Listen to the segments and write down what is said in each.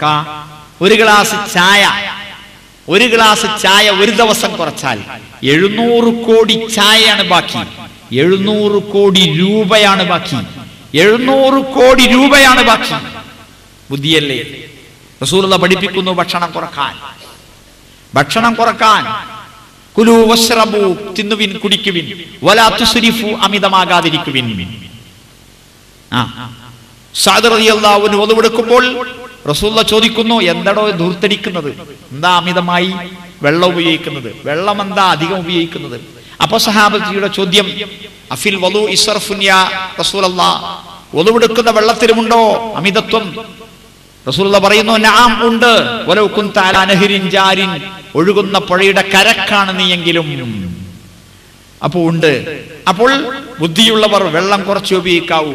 കുറക്കാം. ഒരു ഗ്ലാസ് ചായ ഒരു ദിവസം കുറച്ചാൽ 700 കോടി ചായയാണ് ബാക്കി. 700 കോടി രൂപയാണ് ബാക്കി. 700 കോടി രൂപയാണ് ബാക്കി. ബുദ്ധിയല്ലേ? റസൂലുള്ളാഹി പഠിപ്പിക്കുന്നു ഭക്ഷണം കുറക്കാൻ. കുലു വശ്റബു, തിന്നുവിൻ കുടിക്കുവിൻ, വലാ തുസ്രിഫു, അമിതമാകാതിരിക്കുവിൻ. സഅദ് റളിയല്ലാഹു അൻഹു ഒതുവെടുക്കുമ്പോൾ റസൂലുള്ളാഹി ചോദിക്കുന്നു, എന്താടോ ധൂർത്തടിക്കുന്നത്? എന്താ അമിതമായി വെള്ളം ഉപയോഗിക്കുന്നത്? വെള്ളം എന്താ അധികം ഉപയോഗിക്കുന്നത്? അപ്പൊ സഹാബത്തിയുടെ ചോദ്യം, അഫിൽ വളു ഇസ്റഫുൻ യാ റസൂലല്ലാഹ്, ഒതുവെടുക്കുന്ന വെള്ളത്തിലുമുണ്ടോ അമിതത്വം? റസൂലുള്ളാഹി പറയുന്നു, നഅം ഉണ്ട്. വലൗ കുൻത അലാ നഹരിൻ ജാരിൻ, ഒഴുകുന്ന പുഴയുടെ കരക്കാണ് നീയെങ്കിലും. അപ്പോൾ ഉണ്ട്. അപ്പോൾ ബുദ്ധിയുള്ളവർ വെള്ളം കുറച്ച് ഉപയോഗിക്കാവൂ.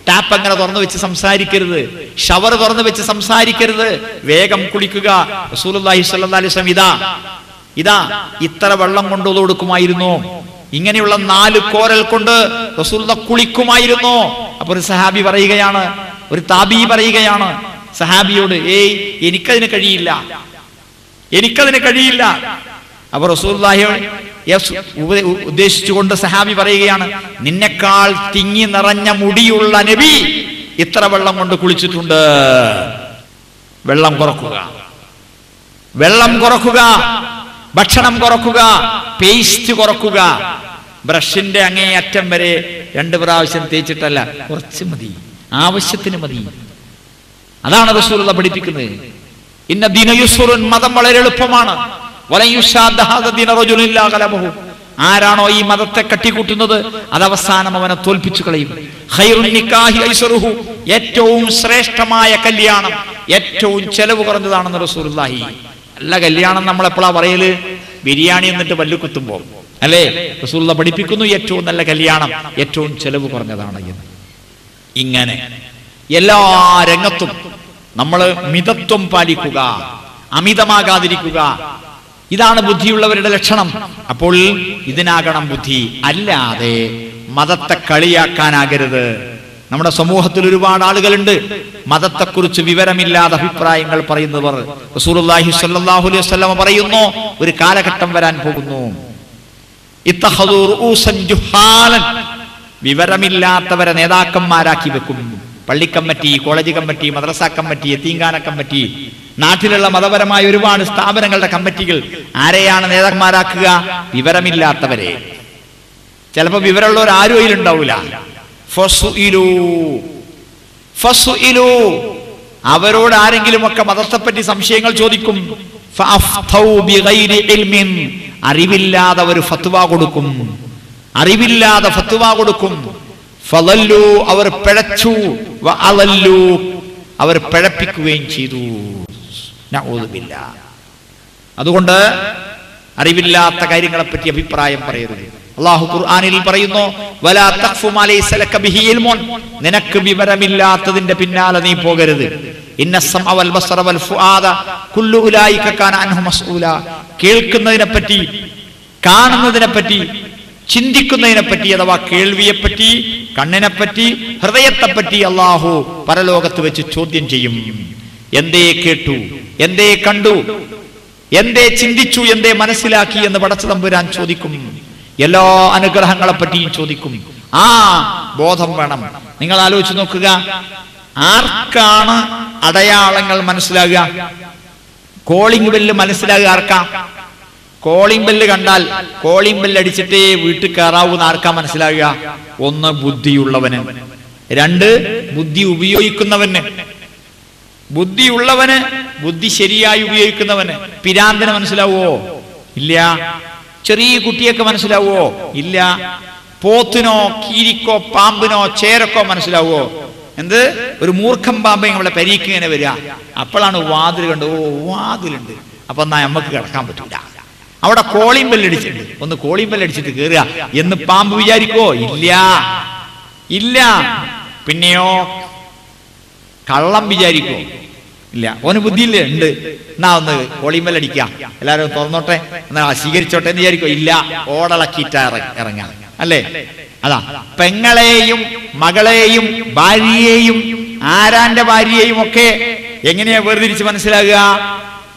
ടാപ്പ് അങ്ങനെ തുറന്നു വെച്ച് സംസാരിക്കരുത്. ഷവർ തുറന്നു വെച്ച് സംസാരിക്കരുത്. വേഗം കുളിക്കുക. റസൂലുള്ളാഹി സ്വല്ലല്ലാഹി അലൈഹി വസല്ലം ഇതാ ഇത്ര വെള്ളം കൊണ്ട് കൊടുക്കുമായിരുന്നു. ഇങ്ങനെയുള്ള 4 കോരൽ കൊണ്ട് റസൂലുള്ളാഹി കുളിക്കുമായിരുന്നു. അപ്പൊ ഒരു സഹാബി പറയുകയാണ്, ഒരു താബി പറയുകയാണ് സഹാബിയോട്, എനിക്കതിന് കഴിയില്ല. അപ്പൊ റസൂലുള്ളാഹി ഉദ്ദേശിച്ചുകൊണ്ട് സഹാബി പറയുകയാണ്, നിന്നെക്കാൾ തിങ്ങി നിറഞ്ഞ മുടിയുള്ള നബി ഇത്ര വെള്ളം കൊണ്ട് കുളിച്ചിട്ടുണ്ട്. വെള്ളം കുറക്കുക, ഭക്ഷണം കുറക്കുക, പേസ്റ്റ് കുറക്കുക. ബ്രഷിന്റെ അങ്ങേയറ്റം വരെ 2 പ്രാവശ്യം തേച്ചിട്ടല്ല, കുറച്ച് മതി, ആവശ്യത്തിന് മതി. അതാണ് റസൂലുള്ളാഹി പഠിപ്പിക്കുന്നത്. ഇന്ന ദീന യുസ്റുൻ, മതം വളരെ എളുപ്പമാണ്. ആരാണോ ഈ മതത്തെ കട്ടിക്കൂട്ടുന്നത് അത് അവസാനം അവനെ തോൽപ്പിച്ചു കളയും. ഏറ്റവും ശ്രേഷ്ഠമായ കല്യാണം ഏറ്റവും ചെലവ് കുറഞ്ഞതാണെന്ന് റസൂലുള്ളാഹി. നല്ല കല്യാണം നമ്മൾ എപ്പോഴാ പറയല്? ബിരിയാണി എന്നിട്ട് പല്ല് കുത്തുമ്പോ അല്ലേ? റസൂലുള്ളാഹി പഠിപ്പിക്കുന്നു, ഏറ്റവും നല്ല കല്യാണം ഏറ്റവും ചെലവ് കുറഞ്ഞതാണ് എന്ന്. ഇങ്ങനെ എല്ലാ രംഗത്തും നമ്മൾ മിതത്വം പാലിക്കുക, അമിതമാകാതിരിക്കുക. ഇതാണ് ബുദ്ധിയുള്ളവരുടെ ലക്ഷണം. അപ്പോൾ ഇതിനാകണം ബുദ്ധി, അല്ലാതെ മതത്തെ കളിയാക്കാനാകരുത്. നമ്മുടെ സമൂഹത്തിൽ ഒരുപാട് ആളുകളുണ്ട് മതത്തെക്കുറിച്ച് വിവരമില്ലാതെ അഭിപ്രായങ്ങൾ പറയുന്നവർ. റസൂലുള്ളാഹി സ്വല്ലല്ലാഹു അലൈഹി വസല്ലം പറയുന്നു, ഒരു കാലഘട്ടം വരാൻ പോകുന്നു, ഇത്തഖദൂ റൂസൻ ജുഹാലൻ, വിവരമില്ലാത്തവരെ നേതാക്കന്മാരാക്കി വെക്കും. പള്ളി കമ്മിറ്റി, കോളേജ് കമ്മിറ്റി, മദ്രസ കമ്മിറ്റി, യതീംഖാന കമ്മിറ്റി, നാട്ടിലുള്ള മതപരമായ ഒരുപാട് സ്ഥാപനങ്ങളുടെ കമ്മിറ്റികൾ ആരെയാണ് നേതാക്കന്മാരാക്കുക? വിവരമില്ലാത്തവരെ. ചിലപ്പോ വിവരമുള്ളവർ ആരും അതിലുണ്ടാവൂല. അവരോട് ആരെങ്കിലും ഒക്കെ മതത്തെപ്പറ്റി സംശയങ്ങൾ ചോദിക്കും. അറിവില്ലാതെ ഒരു ഫത്വ കൊടുക്കും. ഫളല്ലു, അവർ പിഴച്ചു. വഅളല്ലു, അവർ പിഴപ്പിക്കുകയും ചെയ്തു. നഊദുബില്ലാ. അതുകൊണ്ട് അറിവില്ലാത്ത കാര്യങ്ങളെപ്പറ്റി അഭിപ്രായം പറയരുത്. അല്ലാഹു ഖുർആനിൽ പറയുന്നു, വലാ തഖ്ഫു മാ ലൈസ ലക ബിഹി ഇൽമുൻ, നിനക്ക് വിവരമില്ലാത്തതിന്റെ പിന്നാലെ നീ പോകരുത്. ഇന്ന സമഅ വൽ ബസറ വൽ ഫുആദ കുല്ലു ഉലൈക കാന അൻഹു മസ്ഊല. കേൾക്കുന്നതിനെപ്പറ്റി, കാണുന്നതിനെപ്പറ്റി, ചിന്തിക്കുന്നതിനെപ്പറ്റി അഥവാ കേൾവിയെപ്പറ്റി, കണ്ണിനെപ്പറ്റി, ഹൃദയത്തെപ്പറ്റി അല്ലാഹു പരലോകത്ത് വെച്ച് ചോദ്യം ചെയ്യും. എന്തേ കേട്ടു, എന്തേ കണ്ടു, എന്തേ ചിന്തിച്ചു, എന്തേ മനസ്സിലാക്കി എന്ന് പടച്ച തമ്പുരാൻ ചോദിക്കും. എല്ലാ അനുഗ്രഹങ്ങളെപ്പറ്റിയും ചോദിക്കും. ആ ബോധം വേണം. നിങ്ങൾ ആലോചിച്ച് നോക്കുക, ആർക്കാണ് അടയാളങ്ങൾ മനസ്സിലാകുക? കോളിംഗ് ബെല്ല് മനസ്സിലാകുക ആർക്കാ? കോളിംഗ് ബെല്ല് കണ്ടാൽ കോളിംഗ് ബെല്ല് അടിച്ചിട്ടേ വീട്ടിൽ കയറാവൂന്ന് ആർക്കാ മനസ്സിലാകുക? 1 ബുദ്ധിയുള്ളവന്, 2 ബുദ്ധി ഉപയോഗിക്കുന്നവന്. ബുദ്ധിയുള്ളവന്, ബുദ്ധി ശരിയായി ഉപയോഗിക്കുന്നവന്. പിരാന്തന് മനസ്സിലാവോ? ഇല്ല. ചെറിയ കുട്ടിയൊക്കെ മനസ്സിലാവോ? ഇല്ല. പോത്തിനോ കീരിക്കോ പാമ്പിനോ ചേരക്കോ മനസ്സിലാവോ? എന്ത്? ഒരു മൂർഖം പാമ്പ് നമ്മളെ പരീക്ക് ഇങ്ങനെ വരിക, അപ്പോഴാണ് വാതിൽ കണ്ട്, ഓ വാതിലുണ്ട്, അപ്പൊ എന്നാ നമുക്ക് കിടക്കാൻ പറ്റില്ല. അവിടെ കോളിംഗ് ബെല്ലടിച്ചിട്ടുണ്ട്, ഒന്ന് കോളിംഗ് ബെല്ലടിച്ചിട്ട് കയറുക എന്ന് പാമ്പ് വിചാരിക്കോ? ഇല്ല. പിന്നെയോ കള്ളം വിചാരിക്കോ? ഇല്ല. ഓന് ബുദ്ധിയില്ലേ? ഉണ്ട്. എന്നാ ഒന്ന് കോളിംഗ് ബെല്ലടിക്കുക, എല്ലാവരും തുറന്നോട്ടെ, എന്നാ സ്വീകരിച്ചോട്ടെ എന്ന് വിചാരിക്കോ? ഇല്ല. ഓടളക്കിട്ട ഇറങ്ങാം അല്ലേ? അതാ പെങ്ങളെയും മകളെയും ഭാര്യയെയും ആരാന്റെ ഭാര്യയെയും ഒക്കെ എങ്ങനെയാ വേർതിരിച്ച് മനസ്സിലാകുക?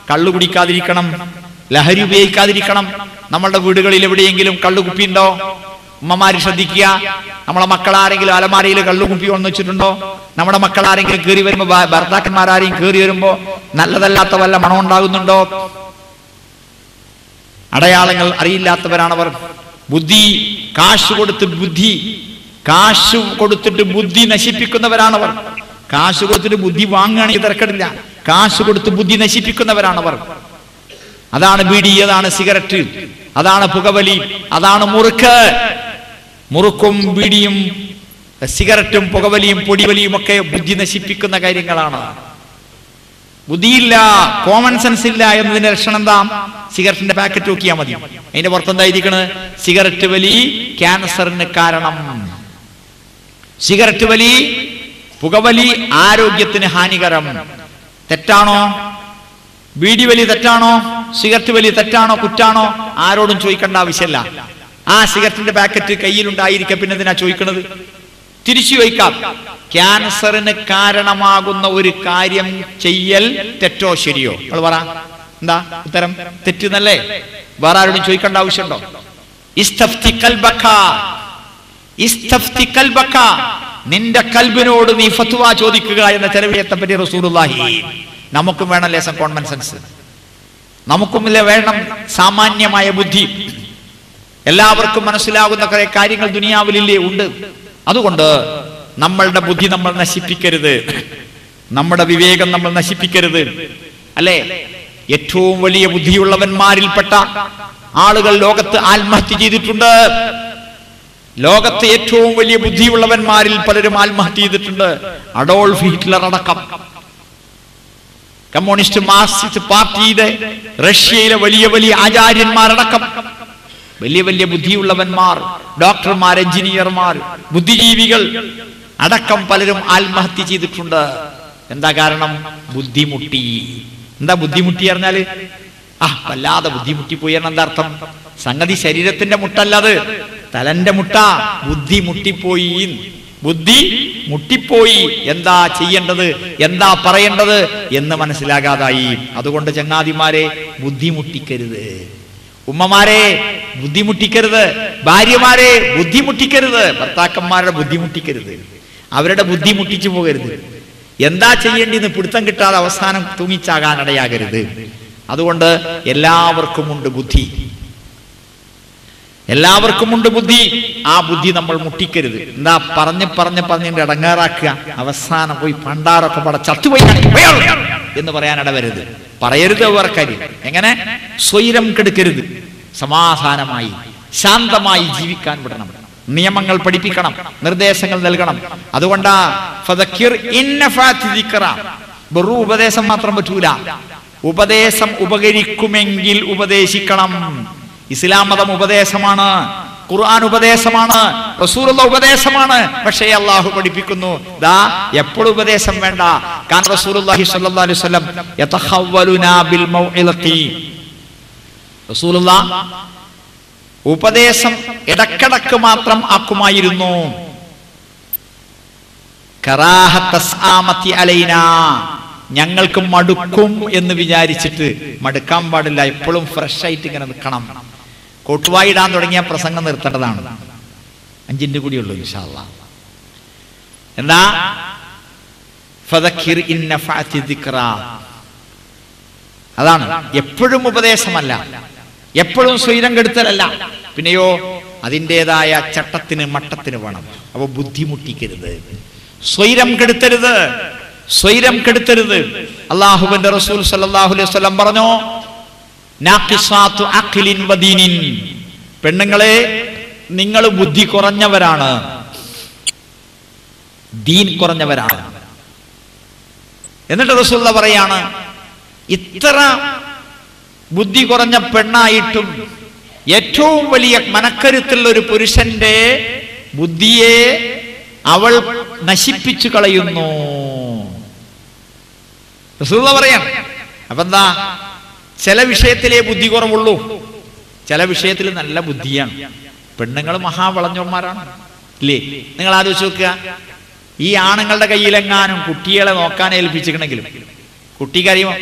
കള്ളു കുടിക്കാതിരിക്കണം, ലഹരി ഉപയോഗിക്കാതിരിക്കണം. നമ്മളുടെ വീടുകളിൽ എവിടെയെങ്കിലും കള്ളുകുപ്പി ഉണ്ടോ? ഉമ്മമാര് ശ്രദ്ധിക്കുക. നമ്മളെ മക്കളാരെങ്കിലും അലമാരയിൽ കള്ളുകുപ്പി കൊണ്ടുവച്ചിട്ടുണ്ടോ? നമ്മുടെ മക്കളാരെങ്കിലും കയറി വരുമ്പോ, ഭർത്താക്കന്മാരാരെയും കയറി വരുമ്പോ നല്ലതല്ലാത്ത വല്ല മണം ഉണ്ടാകുന്നുണ്ടോ? അടയാളങ്ങൾ അറിയില്ലാത്തവരാണവർ. ബുദ്ധി കാശ് കൊടുത്തിട്ട് ബുദ്ധി നശിപ്പിക്കുന്നവരാണവർ. കാശ് കൊടുത്തിട്ട് ബുദ്ധി വാങ്ങുകയാണെങ്കിൽ തിരക്കടില്ല. കാശ് കൊടുത്ത് ബുദ്ധി നശിപ്പിക്കുന്നവരാണവർ. അതാണ് ബീഡി, അതാണ് സിഗരറ്റ്, അതാണ് പുകവലി, അതാണ് മുറുക്ക്. മുറുക്കും ബീഡിയും സിഗരറ്റും പുകവലിയും പൊടിവലിയും ഒക്കെ ബുദ്ധി നശിപ്പിക്കുന്ന കാര്യങ്ങളാണ്. ബുദ്ധിയില്ല, കോമൺ സെൻസ് ഇല്ല എന്നതിന്റെ ലക്ഷണം എന്താ? സിഗരറ്റിന്റെ പാക്കറ്റ് നോക്കിയാൽ മതി. അതിന്റെ പുറത്തെന്തായിരിക്കണ്? സിഗരറ്റ് വലി ക്യാൻസറിന് കാരണം. സിഗരറ്റ് വലി, പുകവലി ആരോഗ്യത്തിന് ഹാനികരം. തെറ്റാണോ? ബീഡി വലി തെറ്റാണോ? സിഗരറ്റ് വലി തെറ്റാണോ, കുറ്റാണോ? ആരോടും ചോദിക്കേണ്ട ആവശ്യമില്ല. ആ സിഗരറ്റിന്റെ പാക്കറ്റ് കയ്യിലുണ്ടായിരിക്കെ പിന്നെ എന്തിനാ ചോദിക്കണത്? തിരിച്ചു ചോദിക്കാം. ക്യാൻസറിന് കാരണമാകുന്ന ഒരു കാര്യം ചെയ്യൽ തെറ്റോ ശരിയോ? നമ്മൾ പറ, എന്താ ഉത്തരം? തെറ്റുന്നല്ലേ? വേറെ ആരോടും ചോദിക്കേണ്ട ആവശ്യമുണ്ടോ? ഇസ്തഫ്തി കൽബക, നിന്റെ കൽബിനോട് നീ ഫത്വ ചോദിക്കുക എന്ന ചെലവിയത്തെ പറ്റി റസൂലുള്ളാഹി. നമുക്കും വേണം ലേശം കോമൺ സെൻസ്, നമുക്കും വേണം സാമാന്യമായ ബുദ്ധി. എല്ലാവർക്കും മനസ്സിലാകുന്ന കുറെ കാര്യങ്ങൾ ദുനിയാവിലില്ലേ? ഉണ്ട്. അതുകൊണ്ട് നമ്മളുടെ ബുദ്ധി നമ്മൾ നശിപ്പിക്കരുത്, നമ്മുടെ വിവേകം നമ്മൾ നശിപ്പിക്കരുത്, അല്ലേ? ഏറ്റവും വലിയ ബുദ്ധിയുള്ളവന്മാരിൽപ്പെട്ട ആളുകൾ ലോകത്ത് ആത്മഹത്യ ചെയ്തിട്ടുണ്ട്. ലോകത്ത് ഏറ്റവും വലിയ ബുദ്ധിയുള്ളവന്മാരിൽ പലരും ആത്മഹത്യ ചെയ്തിട്ടുണ്ട്. അഡോൾഫ് ഹിറ്റ്ലർ അടക്കം. കമ്മ്യൂണിസ്റ്റ് മാർക്സിസ്റ്റ് പാർട്ടിയുടെ റഷ്യയിലെ വലിയ വലിയ ആചാര്യന്മാരടക്കം വലിയ വലിയ ബുദ്ധിയുള്ളവന്മാർ, ഡോക്ടർമാർ, എഞ്ചിനീയർമാർ, ബുദ്ധിജീവികൾ അടക്കം പലരും ആത്മഹത്യ ചെയ്തിട്ടുണ്ട്. എന്താ കാരണം? ബുദ്ധിമുട്ടി. എന്താ ബുദ്ധിമുട്ടി പറഞ്ഞാല്? വല്ലാതെ ബുദ്ധിമുട്ടിപ്പോയി എന്നാ എന്താ അർത്ഥം? സംഗതി ശരീരത്തിന്റെ മുട്ടല്ലത്, തലന്റെ മുട്ട. ബുദ്ധി മുട്ടിപ്പോയി, ബുദ്ധി മുട്ടിപ്പോയി. എന്താ ചെയ്യേണ്ടത്, എന്താ പറയേണ്ടത് എന്ന് മനസ്സിലാകാതായി. അതുകൊണ്ട് ചങ്ങാതിമാരെ, ബുദ്ധിമുട്ടിക്കരുത്. ഉമ്മമാരെ, ബുദ്ധിമുട്ടിക്കരുത്. ഭാര്യമാരെ, ബുദ്ധിമുട്ടിക്കരുത്. ഭർത്താക്കന്മാരുടെ ബുദ്ധിമുട്ടിക്കരുത്. അവരുടെ ബുദ്ധി മുട്ടിച്ചു പോകരുത്. എന്താ ചെയ്യേണ്ടിന്ന് പിടുത്തം കിട്ടാതെ അവസാനം തൂങ്ങിച്ചാകാനിടയാകരുത്. അതുകൊണ്ട് എല്ലാവർക്കുമുണ്ട് ബുദ്ധി, എല്ലാവർക്കുമുണ്ട് ബുദ്ധി. ആ ബുദ്ധി നമ്മൾ മുട്ടിക്കരുത്. എന്താ പറഞ്ഞ് ഇടങ്ങാറാക്കുക, അവസാനം പോയി പണ്ടാറൊക്കെ പട ചത്തുപോയി എന്ന് പറയാനിടവരുത്. പറയരുത് വേറെ കാര്യം. എങ്ങനെ? സ്വൈരം കെടുക്കരുത്. സമാധാനമായി ശാന്തമായി ജീവിക്കാൻ വിടണം. നിയമങ്ങൾ പഠിപ്പിക്കണം, നിർദ്ദേശങ്ങൾ നൽകണം. അതുകൊണ്ടാ വെറും ഉപദേശം മാത്രം പറ്റൂല. ഉപദേശം ഉപകരിക്കുമെങ്കിൽ ഉപദേശിക്കണം. ഇസ്ലാം മതം ഉപദേശമാണ്, ഖുർആൻ ഉപദേശമാണ്, റസൂലുള്ളാഹി ഉപദേശമാണ്. പക്ഷേ അല്ലാഹു പഠിപ്പിക്കുന്നു, ദാ എപ്പോഴും ഉപദേശം വേണ്ട. കാരണം റസൂലുള്ളാഹി സ്വല്ലല്ലാഹു അലൈഹി വസല്ലം യതഖവ്വലുനാ ബിൽ മൗഇലത്തി, റസൂലുള്ളാഹി ഉപദേശം ഇടക്കിടക്ക് മാത്രം ആക്കുമായിരുന്നു. കറാഹത്തസ്ആമത്തി അലൈനാ, ഞങ്ങൾക്ക് മടുക്കും എന്ന് വിചാരിച്ചിട്ട് മടുക്കാൻ പാടില്ല. എപ്പോഴും ഫ്രഷ് ആയിട്ട് ഇങ്ങനെ നിൽക്കണം. കൊട്ടുവായിടാൻ തുടങ്ങിയ പ്രസംഗം നിർത്തേണ്ടതാണ്. 5 മിനിറ്റ് കൂടിയുള്ളൂ ഇൻഷാ അല്ലാഹ്. എന്താ? ഫദക്കിർ ഇൻ നഫഅതി ദിക്റ. അതാണ് എപ്പോഴും ഉപദേശമല്ല, എപ്പോഴും സ്വൈരം കെടുത്തലല്ല. പിന്നെയോ അതിൻ്റെതായ ചട്ടത്തിന് മട്ടത്തിന് വേണം. അപ്പൊ ബുദ്ധിമുട്ടിക്കരുത്, സ്വൈരം കെടുത്തരുത്, സ്വൈരം കെടുത്തരുത്. അല്ലാഹുവിന്റെ റസൂൽ സല്ലല്ലാഹു അലൈഹി വസല്ലം പറഞ്ഞു, നാഖിസാതു അഖ്ലിൻ വദീനിൻ, പെണ്ണുങ്ങളെ നിങ്ങൾ ബുദ്ധി കുറഞ്ഞവരാണ്, ദീൻ കുറഞ്ഞവരാണ്. എന്നിട്ട് റസൂൽ പറയാണ്, ഇത്ര ബുദ്ധി കുറഞ്ഞ പെണ്ണായിട്ടും ഏറ്റവും വലിയ മനക്കരുത്തുള്ള ഒരു പുരുഷന്റെ ബുദ്ധിയെ അവൾ നശിപ്പിച്ചു കളയുന്നു. റസൂൽ പറയാണ്. അപ്പൊ എന്താ? ചില വിഷയത്തിലേ ബുദ്ധി കുറവുള്ളൂ, ചില വിഷയത്തിൽ നല്ല ബുദ്ധിയാണ്. പെണ്ണുങ്ങൾ മഹാവളഞ്ഞന്മാരാണ്, ഇല്ലേ? നിങ്ങൾ ആലോചിച്ച് നോക്കുക, ഈ ആണുങ്ങളുടെ കയ്യിലെങ്ങാനും കുട്ടികളെ നോക്കാൻ ഏൽപ്പിച്ചിട്ടുണ്ടെങ്കിലും കുട്ടി കരയുമോ